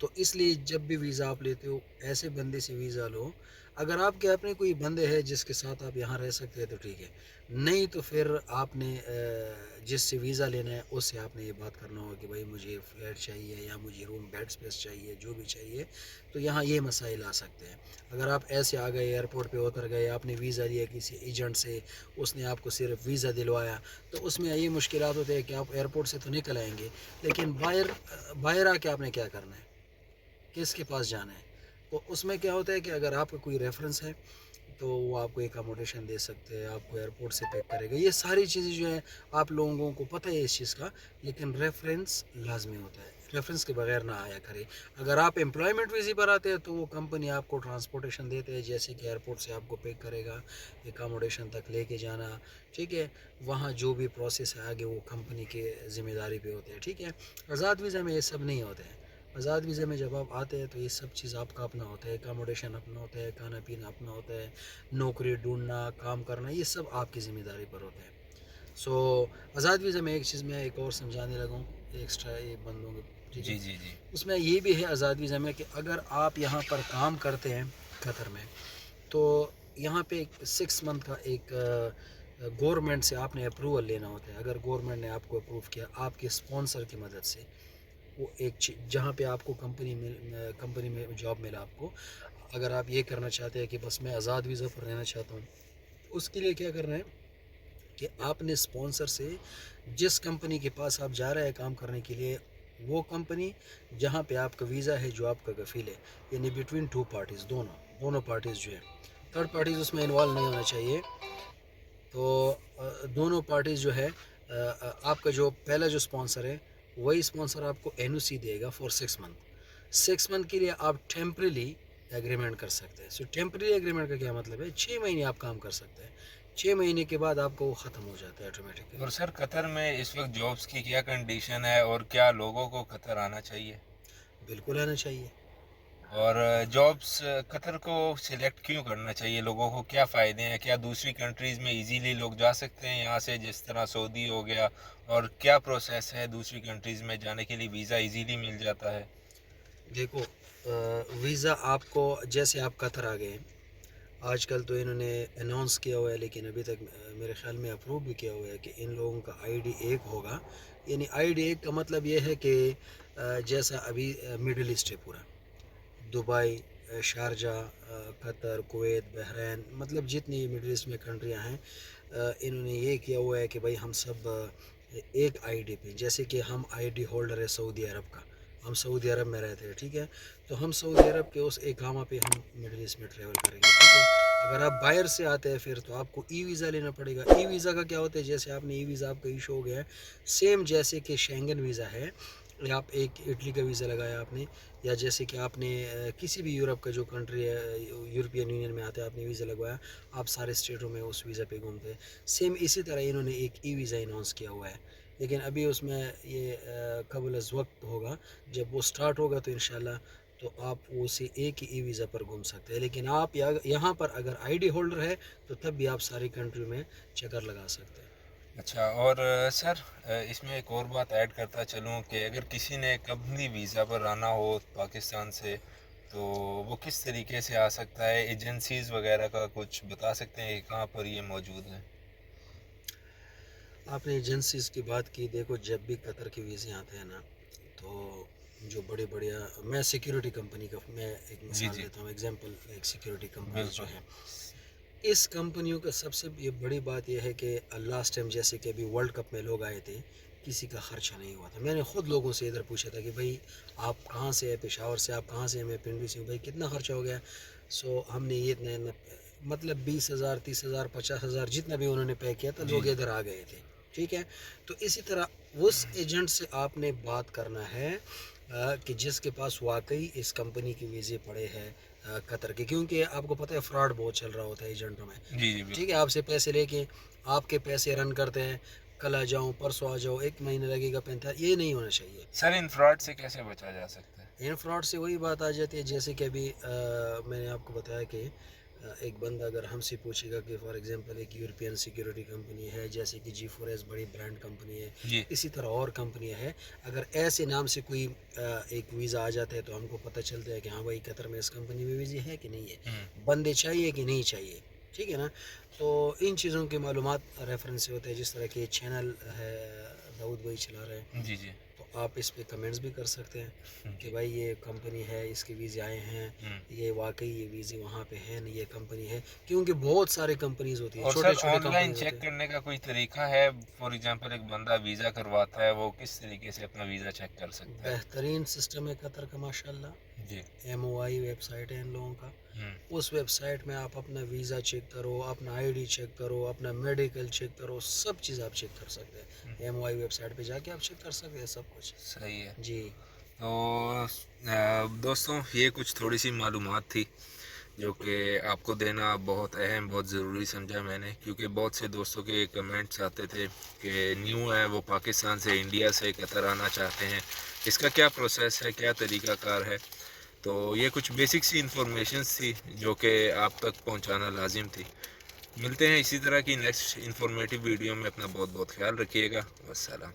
تو اس لیے جب بھی ویزا آپ لیتے ہو ایسے بندے سے ویزا لو. اگر آپ کے اپنے کوئی بندے ہیں جس کے ساتھ آپ یہاں رہ سکتے ہیں تو ٹھیک ہے, نہیں تو پھر آپ نے جس سے ویزا لینا ہے اس سے آپ نے یہ بات کرنا ہوگا کہ بھائی مجھے فلیٹ چاہیے یا مجھے روم بیڈ اسپیس چاہیے, جو بھی چاہیے. تو یہاں یہ مسائل آ سکتے ہیں. اگر آپ ایسے آ گئے ایئرپورٹ پہ اتر گئے, آپ نے ویزا لیا کسی ایجنٹ سے, اس نے آپ کو صرف ویزا دلوایا, تو اس میں یہ مشکلات ہوتے ہیں کہ آپ ایئرپورٹ سے تو نکل آئیں گے, لیکن باہر آ کے آپ نے کیا کرنا ہے, کس کے پاس جانا ہے. تو اس میں کیا ہوتا ہے کہ اگر آپ کا کوئی ریفرنس ہے تو وہ آپ کو اکاموڈیشن دے سکتے ہیں, آپ کو ایئرپورٹ سے پک کرے گا. یہ ساری چیزیں جو ہیں آپ لوگوں کو پتہ ہے اس چیز کا, لیکن ریفرنس لازمی ہوتا ہے. ریفرنس کے بغیر نہ آیا کرے. اگر آپ امپلائمنٹ ویزے پر آتے ہیں تو وہ کمپنی آپ کو ٹرانسپورٹیشن دیتے ہیں, جیسے کہ ایئرپورٹ سے آپ کو پک کرے گا, اکاموڈیشن تک لے کے جانا, ٹھیک ہے. وہاں جو بھی پروسیس ہے آگے وہ کمپنی کے ذمہ داری پہ ہوتے ہیں, ٹھیک ہے. آزاد ویزا میں یہ سب نہیں ہوتے ہیں. آزاد ویزے میں جب آپ آتے ہیں تو یہ سب چیز آپ کا اپنا ہوتا ہے, اکاموڈیشن اپنا ہوتا ہے, کھانا پینا اپنا ہوتا ہے, نوکری ڈھونڈنا, کام کرنا, یہ سب آپ کی ذمہ داری پر ہوتا ہے. سو آزاد ویزا میں ایک چیز میں ایک اور سمجھانے لگوں, ایکسٹرا یہ بندوں کو, ٹھیک ہے. جی جی جی. اس میں یہ بھی ہے آزاد ویزا میں کہ اگر آپ یہاں پر کام کرتے ہیں قطر میں, تو یہاں پہ 6 منتھ کا ایک گورنمنٹ سے آپ نے اپروول لینا ہوتا ہے. اگر گورنمنٹ نے آپ کو اپروو کیا آپ کے اسپانسر کی مدد سے, وہ ایک جہاں پہ آپ کو کمپنی میں جاب ملا آپ کو, اگر آپ یہ کرنا چاہتے ہیں کہ بس میں آزاد ویزا پر رہنا چاہتا ہوں, اس کے لیے کیا کرنا ہے کہ آپ نے اسپانسر سے جس کمپنی کے پاس آپ جا رہے ہیں کام کرنے کے لیے, وہ کمپنی جہاں پہ آپ کا ویزا ہے جو آپ کا کفیل ہے, یعنی بٹوین 2 پارٹیز, دونوں پارٹیز جو ہے, تھرڈ پارٹیز اس میں انوالو نہیں ہونا چاہیے. تو دونوں پارٹیز جو ہے, آپ کا جو پہلا جو اسپانسر ہے وہی اسپانسر آپ کو این او سی دے گا فار 6 منتھ. 6 منتھ کے لیے آپ ٹیمپریلی ایگریمنٹ کر سکتے ہیں. سو ٹیمپریری ایگریمنٹ کا کیا مطلب ہے, 6 مہینے آپ کام کر سکتے ہیں, 6 مہینے کے بعد آپ کو وہ ختم ہو جاتا ہے آٹومیٹکلی. اور سر قطر میں اس وقت جابس کی کیا کنڈیشن ہے, اور کیا لوگوں کو قطر آنا چاہیے؟ بالکل آنا چاہیے. اور جابس قطر کو سلیکٹ کیوں کرنا چاہیے لوگوں کو, کیا فائدے ہیں؟ کیا دوسری کنٹریز میں ایزیلی لوگ جا سکتے ہیں یہاں سے, جس طرح سعودی ہو گیا, اور کیا پروسیس ہے دوسری کنٹریز میں جانے کے لیے, ویزا ایزیلی مل جاتا ہے؟ دیکھو, ویزا آپ کو جیسے آپ قطر آ گئے, آج کل تو انہوں نے اناؤنس کیا ہوا ہے لیکن ابھی تک میرے خیال میں اپروو بھی کیا ہوا ہے کہ ان لوگوں کا ID 1 ہوگا. یعنی ID 1 کا مطلب یہ ہے کہ جیسا ابھی مڈل ایسٹ ہے پورا, دبئی, شارجہ, قطر, کویت, بحرین, مطلب جتنی مڈل ایسٹ میں کنٹریاں ہیں, انہوں نے یہ کیا ہوا ہے کہ بھائی ہم سب ایک ID پہ, جیسے کہ ہم ID ہولڈر ہے سعودی عرب کا, ہم سعودی عرب میں رہتے ہیں, ٹھیک ہے. تو ہم سعودی عرب کے اس اقامہ پہ ہم مڈل ایسٹ میں ٹریول کریں گے, ٹھیک ہے. اگر آپ باہر سے آتے ہیں پھر تو آپ کو ای ویزا لینا پڑے گا. ای ویزا کا کیا ہوتا ہے, جیسے آپ نے ای ویزا آپ کا ایشو ہو گیا ہے, سیم جیسے کہ شینگن ویزا ہے, یا آپ ایک اٹلی کا ویزا لگایا آپ نے, یا جیسے کہ آپ نے کسی بھی یورپ کا جو کنٹری ہے یورپین یونین میں آتا ہے آپ نے ویزا لگوایا, آپ سارے اسٹیٹوں میں اس ویزا پہ گھومتے ہیں. سیم اسی طرح انہوں نے ایک ای ویزا اناؤنس کیا ہوا ہے, لیکن ابھی اس میں یہ قبل از وقت ہوگا. جب وہ سٹارٹ ہوگا تو انشاءاللہ تو آپ اسے ایک ہی ای ویزا پر گھوم سکتے ہیں. لیکن آپ یہاں پر اگر ID ہولڈر ہے تو تب بھی آپ ساری کنٹری میں چکر لگا سکتے ہیں. اچھا, اور سر اس میں ایک اور بات ایڈ کرتا چلوں کہ اگر کسی نے کمپنی ویزا پر آنا ہو پاکستان سے, تو وہ کس طریقے سے آ سکتا ہے؟ ایجنسیز وغیرہ کا کچھ بتا سکتے ہیں کہ کہاں پر یہ موجود ہیں؟ آپ نے ایجنسیز کی بات کی, دیکھو جب بھی قطر کے ویزے آتے ہیں نا, تو جو بڑے میں سیکیورٹی کمپنی کا میں ایک جی مثال جی, دیتا ہوں, ایگزامپل, ایک سیکیورٹی کمپنی جو بالکل. ہے, اس کمپنیوں کا سب سے یہ بڑی بات یہ ہے کہ لاسٹ ٹائم جیسے کہ ابھی ورلڈ کپ میں لوگ آئے تھے, کسی کا خرچہ نہیں ہوا تھا. میں نے خود لوگوں سے ادھر پوچھا تھا کہ بھائی آپ کہاں سے ہیں, پشاور سے, آپ کہاں سے ہیں, میں پنڈی سے ہوں, بھائی کتنا خرچہ ہو گیا؟ سو ہم نے یہ اتنا مطلب 20,000 30,000 50,000 جتنا بھی انہوں نے پے کیا تھا, جی لوگ جی. ادھر آ گئے تھے, ٹھیک ہے. تو اسی طرح اس ایجنٹ سے آپ نے بات کرنا ہے کہ جس کے پاس واقعی اس کمپنی کی ویزے پڑے ہیں قطر کے, کیونکہ آپ کو پتہ ہے فراڈ بہت چل رہا ہوتا ہے ایجنٹوں میں, جی جی, ٹھیک بالکل. ہے. آپ سے پیسے لے کے آپ کے پیسے رن کرتے ہیں, کل آ جاؤں, پرسوں آ جاؤ, 1 مہینہ لگے گا, 45, یہ نہیں ہونا چاہیے. سر ان فراڈ سے کیسے بچا جا سکتا ہے؟ ان فراڈ سے وہی بات آ جاتی ہے جیسے کہ ابھی میں نے آپ کو بتایا کہ ایک بندہ اگر ہم سے پوچھے گا کہ فار ایگزامپل ایک یورپین سیکیورٹی کمپنی ہے جیسے کہ G4S بڑی برانڈ کمپنی ہے، جی اسی طرح اور کمپنی ہے، اگر ایسے نام سے کوئی ایک ویزا آ جاتا ہے تو ہم کو پتہ چلتا ہے کہ ہاں بھائی قطر میں اس کمپنی میں ویزا ہے کہ نہیں ہے، بندے چاہیے کہ نہیں چاہیے، ٹھیک ہے نا. تو ان چیزوں کی معلومات ریفرنس سے ہوتے ہیں. جس طرح کہ چینل ہے داؤد بھائی چلا رہے ہیں، جی جی تو آپ اس پہ کمنٹس بھی کر سکتے ہیں کہ جی بھائی یہ کمپنی ہے، اس کے ویزے آئے ہیں، یہ واقعی یہ ویزے وہاں پہ ہیں، یہ کمپنی ہے، کیونکہ بہت سارے کمپنیز ہوتی ہیں، اور چھوٹے سر چھوٹے آن لائن کمپنیز ہوتے چیک ہیں. کرنے کا کوئی طریقہ ہے؟ فار ایگزامپل ایک بندہ ویزا کرواتا ہے، وہ کس طریقے سے اپنا ویزا چیک کر سکتا ہے؟ بہترین سسٹم ہے قطر کا ماشاء اللہ. جی MOI ویب سائٹ ہے ان لوگوں کا. اس ویب سائٹ میں آپ اپنا ویزا چیک کرو، اپنا ID چیک کرو، اپنا میڈیکل چیک کرو، سب چیز آپ چیک کر سکتے ہیں. MOI ویب سائٹ پہ جا کے آپ چیک کر سکتے ہیں سب کچھ. صحیح ہے. جی تو دوستوں یہ کچھ تھوڑی سی معلومات تھی جو کہ آپ کو دینا بہت اہم، بہت ضروری سمجھا میں نے، کیونکہ بہت سے دوستوں کے کمنٹس آتے تھے کہ نیو ہے، وہ پاکستان سے انڈیا سے قطر آنا چاہتے ہیں، اس کا کیا پروسیس ہے، کیا طریقہ کار ہے. تو یہ کچھ بیسک سی انفارمیشنز تھی جو کہ آپ تک پہنچانا لازم تھی. ملتے ہیں اسی طرح کی نیکسٹ انفارمیٹیو ویڈیو میں. اپنا بہت بہت خیال رکھیے گا. والسلام.